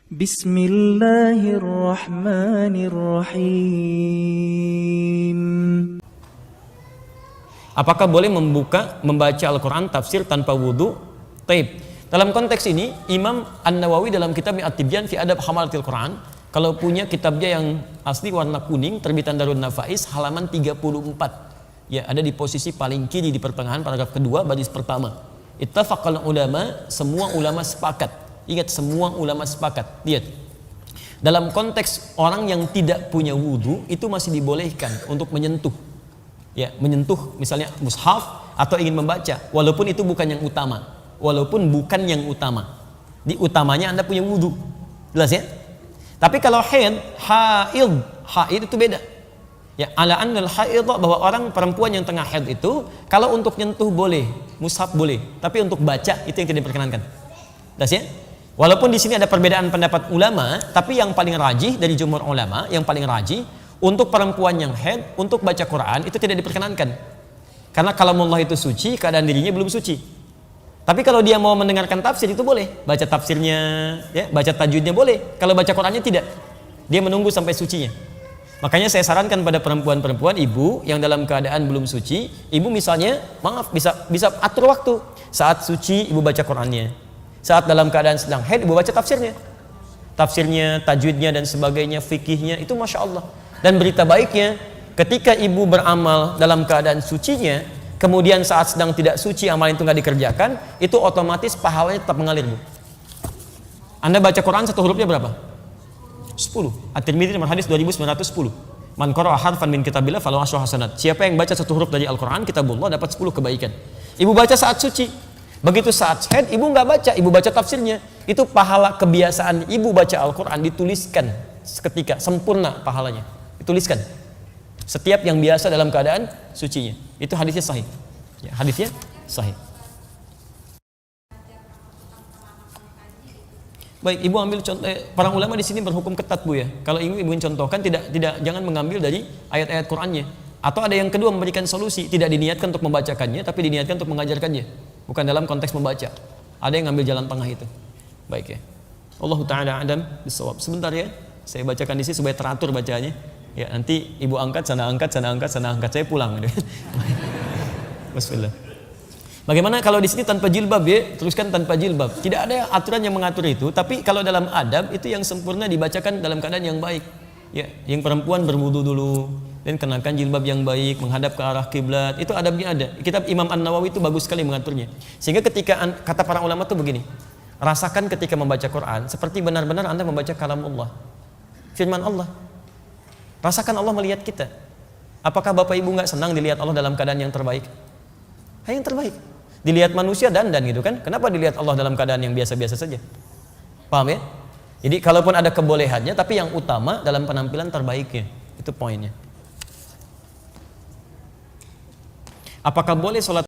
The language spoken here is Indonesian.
Bismillahirrahmanirrahim. Apakah boleh membaca Al-Quran tafsir tanpa wudhu? Taib. Dalam konteks ini, Imam An-Nawawi dalam kitab At-Tibyan fi Adab Hamalatil Quran, kalau punya kitabnya yang asli warna kuning, terbitan Darun Nafais, halaman 34. Ya, ada di posisi paling kiri di pertengahan paragraf kedua, baris pertama. Ittafaqal ulama, semua ulama sepakat. Ingat, semua ulama sepakat. Lihat. Dalam konteks orang yang tidak punya wudhu, itu masih dibolehkan untuk menyentuh. Ya, menyentuh misalnya mushaf atau ingin membaca, walaupun itu bukan yang utama. Walaupun bukan yang utama. Di utamanya Anda punya wudhu. Jelas ya? Tapi kalau haid itu beda. Ya, ala annal haid, bahwa orang perempuan yang tengah haid itu kalau untuk nyentuh boleh, mushaf boleh, tapi untuk baca itu yang tidak diperkenankan. Jelas ya? Walaupun di sini ada perbedaan pendapat ulama, tapi yang paling rajih dari jumhur ulama, yang paling rajih untuk perempuan yang haid untuk baca Quran itu tidak diperkenankan. Karena kalamullah itu suci, keadaan dirinya belum suci. Tapi kalau dia mau mendengarkan tafsir itu boleh, baca tafsirnya, ya, baca tajwidnya boleh. Kalau baca Qurannya tidak. Dia menunggu sampai sucinya. Makanya saya sarankan pada perempuan-perempuan, ibu yang dalam keadaan belum suci, ibu misalnya, maaf, bisa atur waktu. Saat suci ibu baca Qurannya. Saat dalam keadaan sedang haid ibu baca tafsirnya. Tafsirnya, tajwidnya dan sebagainya, fikihnya, itu Masya Allah. Dan berita baiknya, ketika ibu beramal dalam keadaan sucinya, kemudian saat sedang tidak suci amal itu nggak dikerjakan, itu otomatis pahalanya tetap mengalir, Bu. Anda baca Quran satu hurufnya berapa? 10. At-Tirmidzi nomor hadis 2910. Man qara'a harfan min kitabillah falahu asyru hasanat. Siapa yang baca satu huruf dari Al-Qur'an kitabullah dapat 10 kebaikan. Ibu baca saat suci. Begitu saat haid ibu nggak baca, ibu baca tafsirnya. Itu pahala kebiasaan ibu baca Al-Qur'an dituliskan seketika, sempurna pahalanya. Dituliskan. Setiap yang biasa dalam keadaan sucinya. Itu hadisnya sahih. Ya, hadisnya sahih. Baik, ibu ambil contoh. Para ulama di sini berhukum ketat, Bu, ya. Kalau ibu contohkan, jangan mengambil dari ayat-ayat Qur'annya. Atau ada yang kedua, memberikan solusi, tidak diniatkan untuk membacakannya, tapi diniatkan untuk mengajarkannya, bukan dalam konteks membaca. Ada yang ngambil jalan tengah itu. Baik, ya. Allahu ta'ala a'lam bissawab. Sebentar ya, saya bacakan di sini supaya teratur bacanya. Ya, nanti ibu angkat sana angkat, saya pulang. Bismillah. Bagaimana kalau di sini tanpa jilbab, ya? Teruskan tanpa jilbab. Tidak ada aturan yang mengatur itu, tapi kalau dalam adab itu yang sempurna dibacakan dalam keadaan yang baik. Ya, yang perempuan berwudu dulu dan kenakan jilbab yang baik, menghadap ke arah kiblat. Itu adabnya ada. Kitab Imam An-Nawawi itu bagus sekali mengaturnya. Sehingga ketika kata para ulama itu begini, rasakan ketika membaca Quran seperti benar-benar Anda membaca kalamullah, firman Allah. Rasakan Allah melihat kita. Apakah Bapak Ibu nggak senang dilihat Allah dalam keadaan yang terbaik? Yang terbaik. Dilihat manusia dandan gitu kan, kenapa dilihat Allah dalam keadaan yang biasa-biasa saja? Paham ya? Jadi kalaupun ada kebolehannya, tapi yang utama dalam penampilan terbaiknya, itu poinnya. Apakah boleh sholat